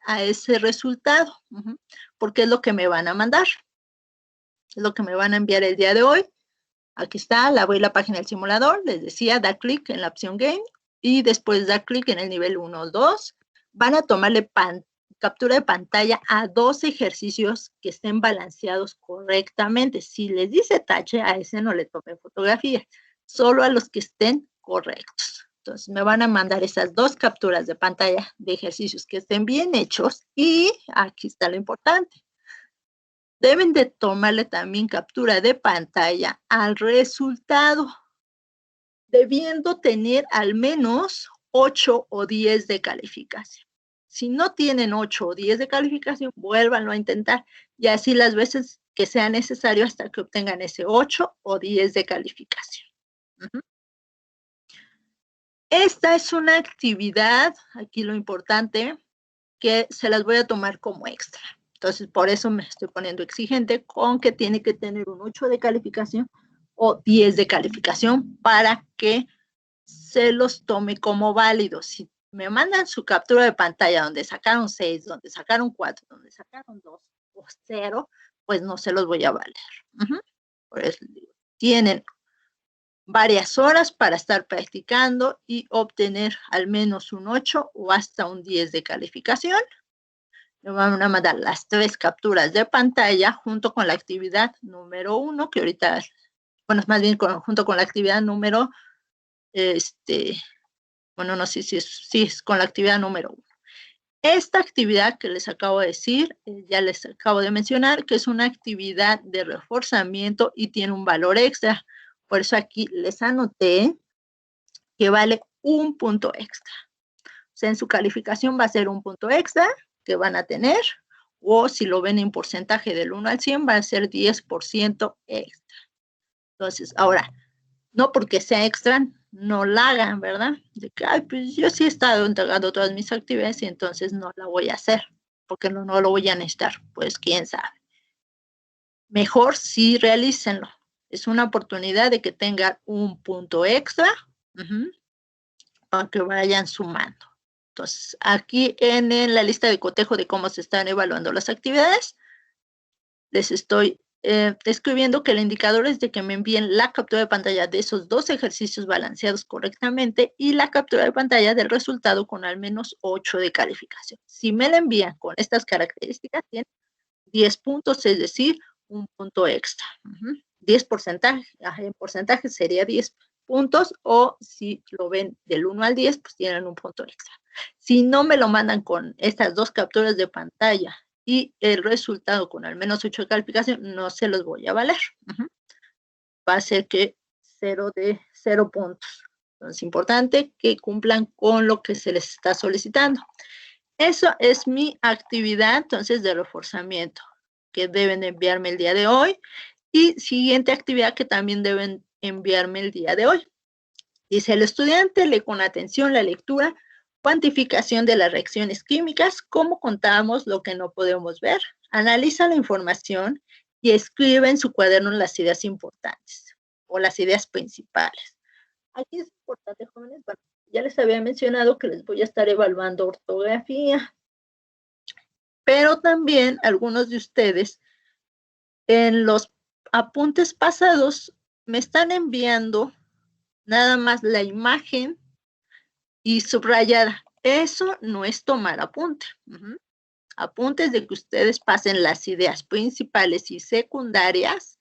S1: resultado, porque es lo que me van a mandar. Es lo que me van a enviar el día de hoy. Aquí está, voy a la página del simulador, les decía, da clic en la opción Game y después da clic en el nivel 1 o 2. Van a tomarle captura de pantalla a 2 ejercicios que estén balanceados correctamente. Si les dice tache, a ese no le tomen fotografía, solo a los que estén correctos. Entonces me van a mandar esas 2 capturas de pantalla de ejercicios que estén bien hechos y aquí está lo importante. Deben de tomarle también captura de pantalla al resultado, debiendo tener al menos 8 o 10 de calificación. Si no tienen 8 o 10 de calificación, vuélvanlo a intentar y así las veces que sea necesario hasta que obtengan ese 8 o 10 de calificación. Esta es una actividad, aquí lo importante, que se las voy a tomar como extra. Entonces, por eso me estoy poniendo exigente con que tiene que tener un 8 de calificación o 10 de calificación para que se los tome como válidos. Si me mandan su captura de pantalla donde sacaron 6, donde sacaron 4, donde sacaron 2 o 0, pues no se los voy a valer. Por eso digo, tienen varias horas para estar practicando y obtener al menos un 8 o hasta un 10 de calificación. Me van a mandar las 3 capturas de pantalla junto con la actividad número 1, que ahorita, bueno, más bien junto con la actividad número, bueno, no sé si es con la actividad número 1. Esta actividad que les acabo de decir, ya les acabo de mencionar, que es una actividad de reforzamiento y tiene un valor extra. Por eso aquí les anoté que vale un punto extra. O sea, en su calificación va a ser un punto extra que van a tener, o si lo ven en porcentaje del 1 al 100, va a ser 10% extra. Entonces, ahora, no porque sea extra, no la hagan, ¿verdad? De que, ay, pues yo sí he estado entregando todas mis actividades y entonces no la voy a hacer, porque no lo voy a necesitar. Pues quién sabe. Mejor sí realícenlo. Es una oportunidad de que tengan un punto extra para que vayan sumando. Entonces, aquí en la lista de cotejo de cómo se están evaluando las actividades, les estoy escribiendo que el indicador es de que me envíen la captura de pantalla de esos 2 ejercicios balanceados correctamente y la captura de pantalla del resultado con al menos 8 de calificación. Si me la envían con estas características, tienen 10 puntos, es decir, un punto extra. 10%, en porcentaje sería 10 puntos, o si lo ven del 1 al 10, pues tienen un punto extra. Si no me lo mandan con estas 2 capturas de pantalla y el resultado con al menos 8 de calificación, no se los voy a valer. Va a ser que 0 puntos. Entonces, es importante que cumplan con lo que se les está solicitando. Eso es mi actividad, entonces, de reforzamiento, que deben enviarme el día de hoy. Y siguiente actividad que también deben enviarme el día de hoy. Dice, el estudiante lee con atención la lectura, cuantificación de las reacciones químicas, cómo contamos lo que no podemos ver, analiza la información y escribe en su cuaderno las ideas importantes o las ideas principales. Aquí es importante, jóvenes, bueno, ya les había mencionado que les voy a estar evaluando ortografía. Pero también algunos de ustedes en los apuntes pasados me están enviando nada más la imagen y subrayada. Eso no es tomar apunte. Apuntes de que ustedes pasen las ideas principales y secundarias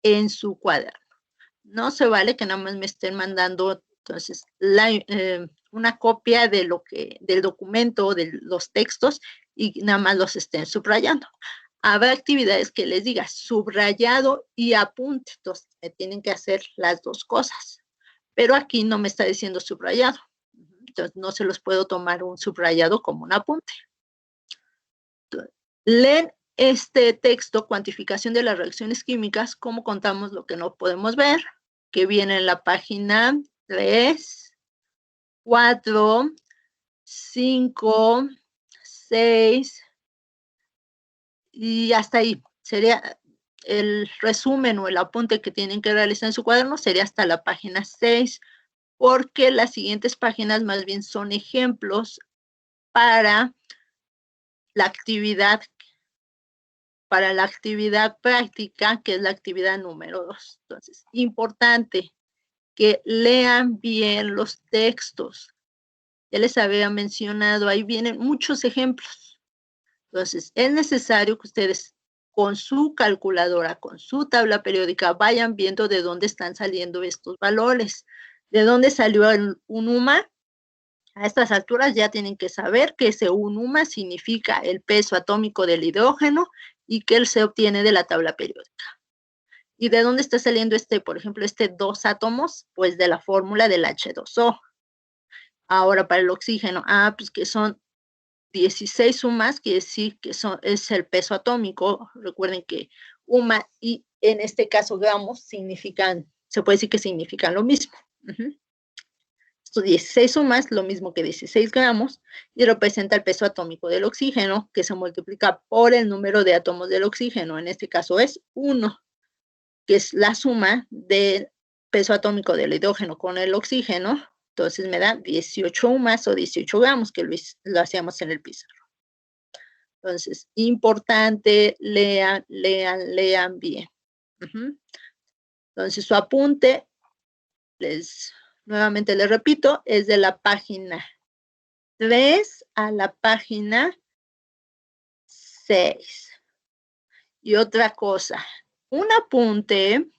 S1: en su cuaderno. No se vale que nada más me estén mandando entonces una copia de del documento, de los textos, y nada más los estén subrayando. Habrá actividades que les diga subrayado y apunte, entonces me tienen que hacer las dos cosas, pero aquí no me está diciendo subrayado, entonces no se los puedo tomar un subrayado como un apunte. Entonces, leen este texto, cuantificación de las reacciones químicas, cómo contamos lo que no podemos ver, que viene en la página 3, 4, 5, 6, y hasta ahí. Sería el resumen o el apunte que tienen que realizar en su cuaderno, sería hasta la página 6, porque las siguientes páginas más bien son ejemplos para la actividad práctica, que es la actividad número 2. Entonces, importante que lean bien los textos. Ya les había mencionado, ahí vienen muchos ejemplos. Entonces, es necesario que ustedes con su calculadora, con su tabla periódica, vayan viendo de dónde están saliendo estos valores. ¿De dónde salió un UMA? A estas alturas ya tienen que saber que ese UMA significa el peso atómico del hidrógeno y que él se obtiene de la tabla periódica. ¿Y de dónde está saliendo por ejemplo, 2 átomos? Pues de la fórmula del H2O. Ahora, para el oxígeno, pues que son 16 UMAs, quiere decir que es el peso atómico. Recuerden que UMA y en este caso gramos se puede decir que significan lo mismo. Estos 16 UMAs, lo mismo que 16 gramos, y representa el peso atómico del oxígeno, que se multiplica por el número de átomos del oxígeno. En este caso es 1, que es la suma del peso atómico del hidrógeno con el oxígeno. Entonces me da 18 UMAs o 18 gramos, que lo hacíamos en el pizarro. Entonces, importante, lean bien. Entonces, su apunte, nuevamente les repito, es de la página 3 a la página 6. Y otra cosa, un apunte,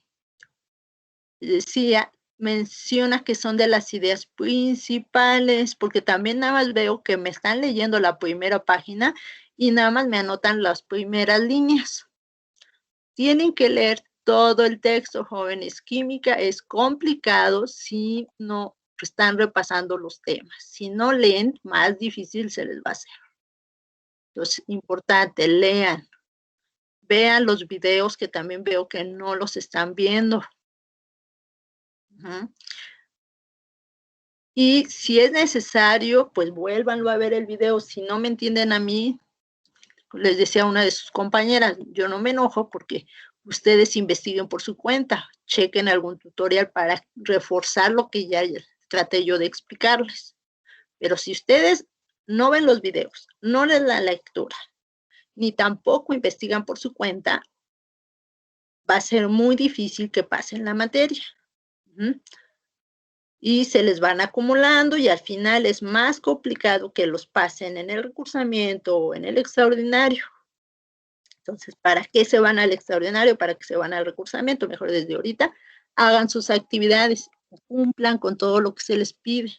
S1: menciona que son de las ideas principales, porque también nada más veo que me están leyendo la primera página y nada más me anotan las primeras líneas. Tienen que leer todo el texto, jóvenes. Química es complicado si no están repasando los temas. Si no leen, más difícil se les va a hacer. Entonces, importante, lean. Vean los videos, que también veo que no los están viendo. Y si es necesario, pues vuélvanlo a ver el video. Si no me entienden a mí, les decía una de sus compañeras, yo no me enojo porque ustedes investiguen por su cuenta, chequen algún tutorial para reforzar lo que ya traté yo de explicarles. Pero si ustedes no ven los videos, no leen la lectura, ni tampoco investigan por su cuenta, va a ser muy difícil que pasen la materia. Y se les van acumulando y al final es más complicado que los pasen en el recursamiento o en el extraordinario. Entonces, ¿para qué se van al extraordinario? ¿Para qué se van al recursamiento? Mejor desde ahorita hagan sus actividades, cumplan con todo lo que se les pide.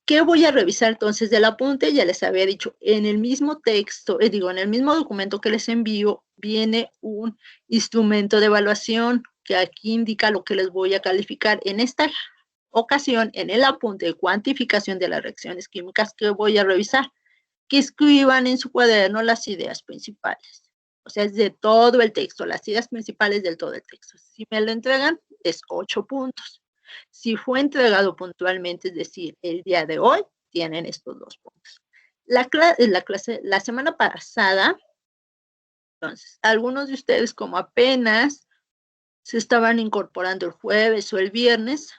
S1: ¿Qué voy a revisar entonces del apunte? Ya les había dicho, en el mismo texto, en el mismo documento que les envío, viene un instrumento de evaluación que aquí indica lo que les voy a calificar. En esta ocasión, en el apunte de cuantificación de las reacciones químicas que voy a revisar, que escriban en su cuaderno las ideas principales. O sea, es de todo el texto, las ideas principales del todo el texto. Si me lo entregan, es 8 puntos. Si fue entregado puntualmente, es decir, el día de hoy, tienen estos 2 puntos. La semana pasada, entonces, algunos de ustedes, como apenas se estaban incorporando el jueves o el viernes,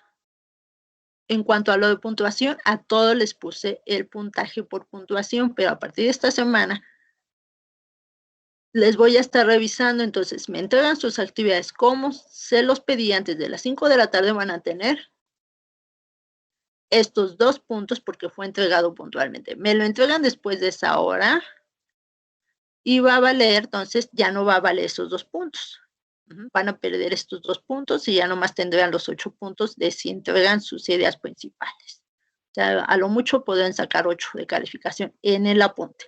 S1: En cuanto a lo de puntuación, a todos les puse el puntaje por puntuación, pero a partir de esta semana les voy a estar revisando, entonces me entregan sus actividades como se los pedí antes de las 5 de la tarde, van a tener estos 2 puntos porque fue entregado puntualmente. Me lo entregan después de esa hora y va a valer, entonces ya no va a valer esos 2 puntos. Van a perder estos 2 puntos y ya nomás tendrán los 8 puntos de si entregan sus ideas principales. O sea, a lo mucho podrán sacar 8 de calificación en el apunte.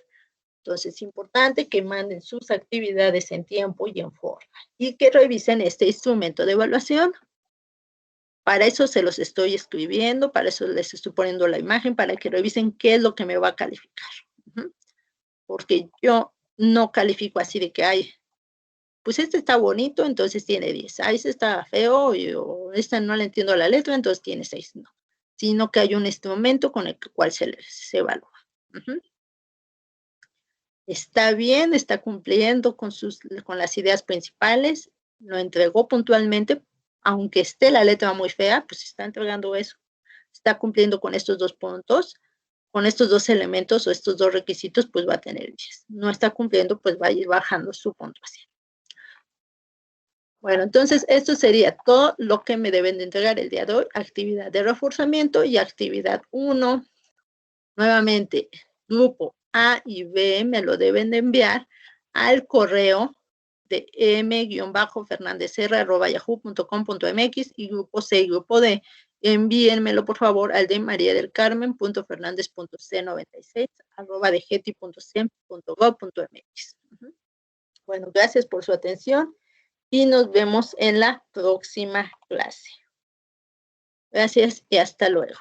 S1: Entonces es importante que manden sus actividades en tiempo y en forma y que revisen este instrumento de evaluación. Para eso se los estoy escribiendo, para eso les estoy poniendo la imagen, para que revisen qué es lo que me va a calificar. Porque yo no califico así de que hay, pues este está bonito, entonces tiene 10. Ah, este está feo, o esta no le entiendo la letra, entonces tiene 6. No, sino que hay un instrumento con el cual se evalúa. Está bien, está cumpliendo con las ideas principales, lo entregó puntualmente, aunque esté la letra muy fea, pues está entregando eso. Está cumpliendo con estos 2 puntos, con estos 2 elementos o estos 2 requisitos, pues va a tener 10. No está cumpliendo, pues va a ir bajando su puntuación. Bueno, entonces esto sería todo lo que me deben de entregar el día de hoy. Actividad de reforzamiento y actividad 1. Nuevamente, grupo A y B me lo deben de enviar al correo de m-fernandezr@yahoo.com.mx y grupo C y grupo D. Envíenmelo por favor al de mariadelcarmen.fernandez.c96@degeti.cem.gov.mx. Bueno, gracias por su atención y nos vemos en la próxima clase. Gracias y hasta luego.